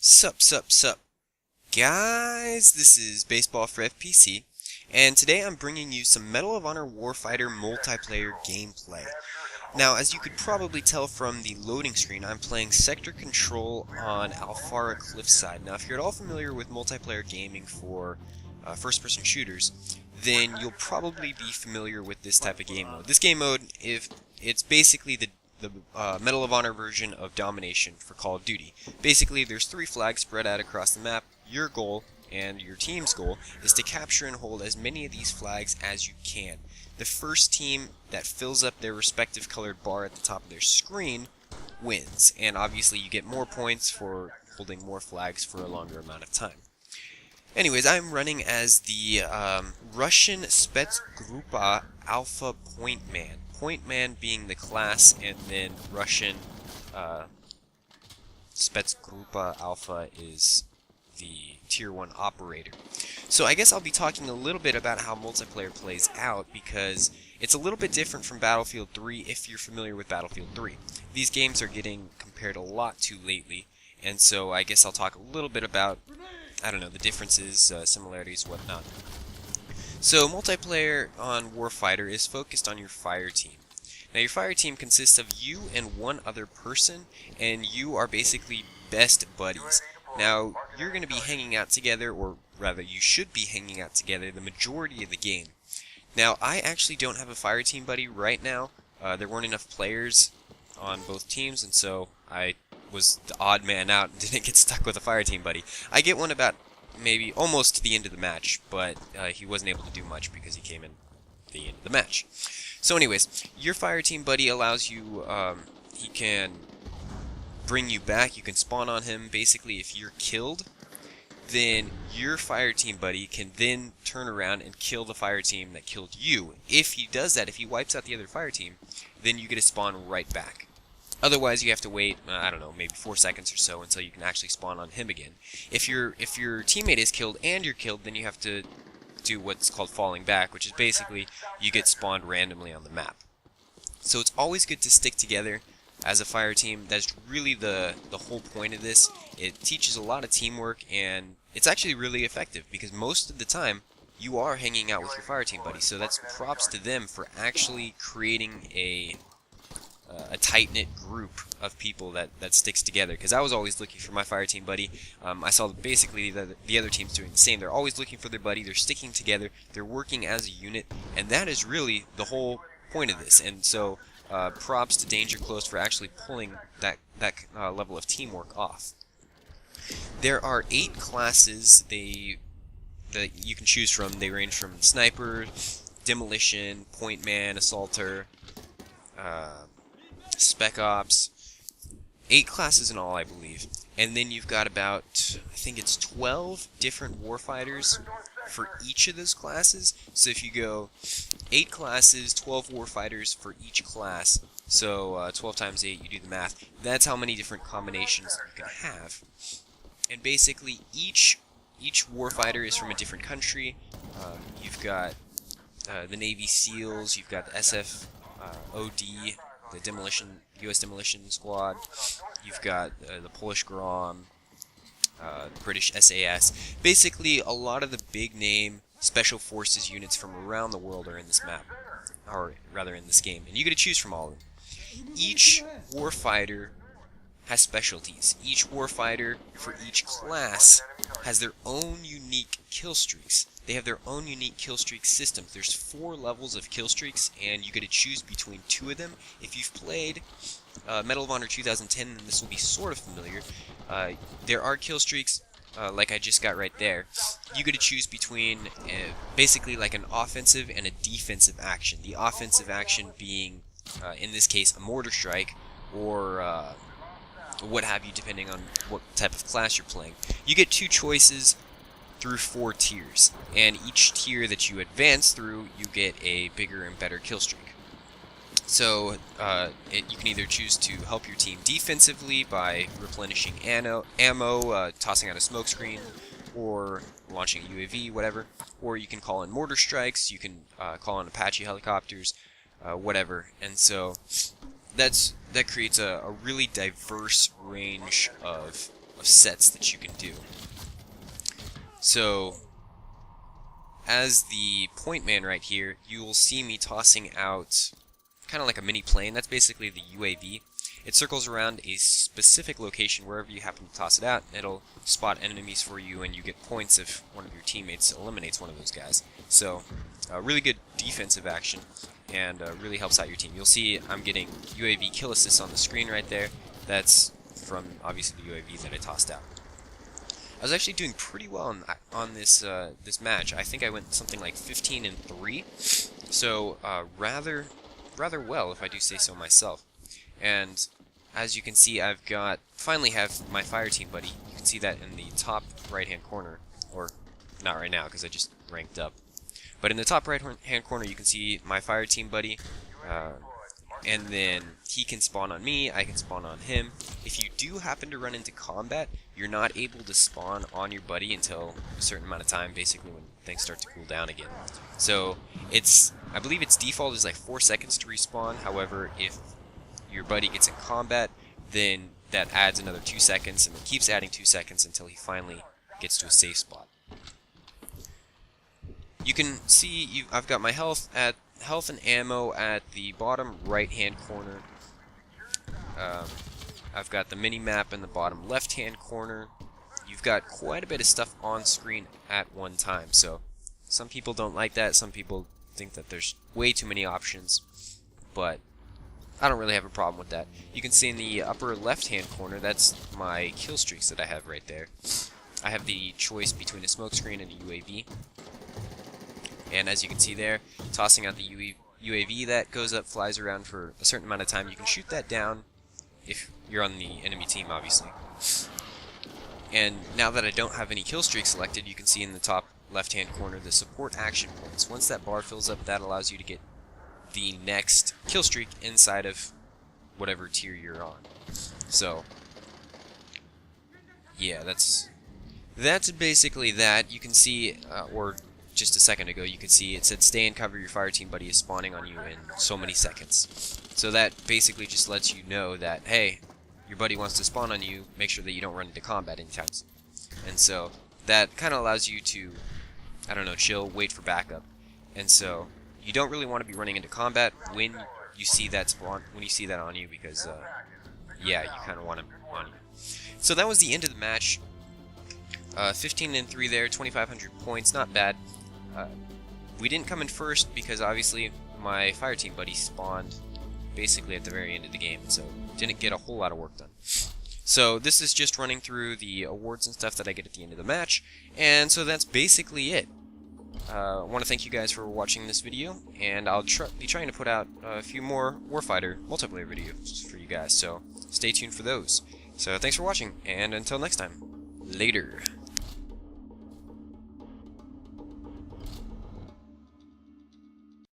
Sup, guys, this is Baseball for FPC, and today I'm bringing you some Medal of Honor Warfighter multiplayer gameplay. Now, as you could probably tell from the loading screen, I'm playing Sector Control on Fara Cliffside. Now, if you're at all familiar with multiplayer gaming for first-person shooters, then you'll probably be familiar with this type of game mode. This game mode, if it's basically the Medal of Honor version of Domination for Call of Duty. Basically, there's 3 flags spread out across the map. Your goal, and your team's goal, is to capture and hold as many of these flags as you can. The first team that fills up their respective colored bar at the top of their screen wins, and obviously you get more points for holding more flags for a longer amount of time. Anyways, I'm running as the Russian Spetsgrupa Alpha Point Man. Point Man being the class, and then Russian Spetsgrupa Alpha is the Tier 1 operator. So I guess I'll be talking a little bit about how multiplayer plays out, because it's a little bit different from Battlefield 3 if you're familiar with Battlefield 3. These games are getting compared a lot to lately, and so I guess I'll talk a little bit about, I don't know, the differences, similarities, whatnot. So multiplayer on Warfighter is focused on your fire team. Now your fire team consists of you and one other person, and you are basically best buddies. Now you're going to be hanging out together, or rather you should be hanging out together the majority of the game. Now I actually don't have a fire team buddy right now. There weren't enough players on both teams, and so I was the odd man out and didn't get stuck with a fire team buddy. I get one about maybe almost to the end of the match, but he wasn't able to do much because he came in the end of the match. So anyways, your fire team buddy allows you, he can bring you back, you can spawn on him. Basically, if you're killed, then your fire team buddy can then turn around and kill the fire team that killed you. If he does that, if he wipes out the other fire team, then you get to spawn right back. Otherwise, you have to wait, I don't know, maybe 4 seconds or so until you can actually spawn on him again. If your teammate is killed and you're killed, then you have to do what's called falling back, which is basically you get spawned randomly on the map. So it's always good to stick together as a fire team. That's really the whole point of this. It teaches a lot of teamwork, and it's actually really effective because most of the time you are hanging out with your fire team buddy. So that's props to them for actually creating a tight-knit group of people that sticks together, because I was always looking for my fire team buddy. I saw basically the other teams doing the same. They're always looking for their buddy, they're sticking together, they're working as a unit, and that is really the whole point of this. And so props to Danger Close for actually pulling that level of teamwork off. There are 8 classes that you can choose from. They range from Sniper, Demolition, Point Man, Assaulter, Spec Ops, 8 classes in all, I believe. And then you've got about, I think it's 12 different warfighters for each of those classes. So if you go 8 classes, 12 warfighters for each class, so 12 times 8, you do the math, that's how many different combinations you can have. And basically each warfighter is from a different country. You've got the Navy SEALs, you've got the SFOD, the U.S. Demolition Squad, you've got the Polish Grom, British SAS. Basically, a lot of the big-name Special Forces units from around the world are in this map, or rather in this game, and you get to choose from all of them. Each warfighter has specialties. Each warfighter for each class has their own unique kill streaks. They have their own unique kill streak systems. There's 4 levels of kill streaks, and you get to choose between 2 of them. If you've played Medal of Honor 2010, then this will be sort of familiar. There are kill streaks, like I just got right there. You get to choose between basically like an offensive and a defensive action. The offensive action being, in this case, a mortar strike, or what have you, depending on what type of class you're playing. You get 2 choices through 4 tiers, and each tier that you advance through, you get a bigger and better kill streak. So you can either choose to help your team defensively by replenishing ammo, tossing out a smoke screen, or launching a UAV, whatever. Or you can call in mortar strikes, you can call in Apache helicopters, whatever. And so that creates a really diverse range of of sets that you can do. So, as the point man right here, you will see me tossing out kind of like a mini plane. That's basically the UAV. It circles around a specific location wherever you happen to toss it out. It'll spot enemies for you, and you get points if one of your teammates eliminates one of those guys. So, really good defensive action, and really helps out your team. You'll see I'm getting UAV kill assists on the screen right there. That's from, obviously, the UAV that I tossed out. I was actually doing pretty well on this this match. I think I went something like 15-3, so rather well, if I do say so myself. And as you can see, finally have my fire team buddy. You can see that in the top right-hand corner, or not right now because I just ranked up. But in the top right-hand corner, you can see my fire team buddy, and then he can spawn on me, I can spawn on him. If you do happen to run into combat, you're not able to spawn on your buddy until a certain amount of time, basically when things start to cool down again. So I believe its default is like 4 seconds to respawn. However, if your buddy gets in combat, then that adds another 2 seconds, and it keeps adding 2 seconds until he finally gets to a safe spot. You can see I've got my health and ammo at the bottom right-hand corner. I've got the mini-map in the bottom left-hand corner. You've got quite a bit of stuff on screen at one time, so some people don't like that. Some people think that there's way too many options, but I don't really have a problem with that. You can see in the upper left-hand corner, that's my kill streaks that I have right there. I have the choice between a smokescreen and a UAV. And as you can see there, tossing out the UAV that goes up, flies around for a certain amount of time. You can shoot that down if you're on the enemy team, obviously. And now that I don't have any kill streaks selected, you can see in the top left-hand corner the support action points. Once that bar fills up, that allows you to get the next kill streak inside of whatever tier you're on. So, yeah, that's basically that. You can see, or just a second ago, you could see it said stay and cover, your fire team buddy is spawning on you in so many seconds. So that basically just lets you know that, hey, your buddy wants to spawn on you, make sure that you don't run into combat anytime soon. And so that kind of allows you to, I don't know, chill, wait for backup. And so you don't really want to be running into combat when you see that spawn, when you see that on you, because yeah, you kind of want him on you. So that was the end of the match. 15-3 there, 2,500 points, not bad. We didn't come in first because obviously my fire team buddy spawned basically at the very end of the game, so didn't get a whole lot of work done. So this is just running through the awards and stuff that I get at the end of the match, and so that's basically it. I want to thank you guys for watching this video, and I'll be trying to put out a few more Warfighter multiplayer videos for you guys, so stay tuned for those. So thanks for watching, and until next time, later.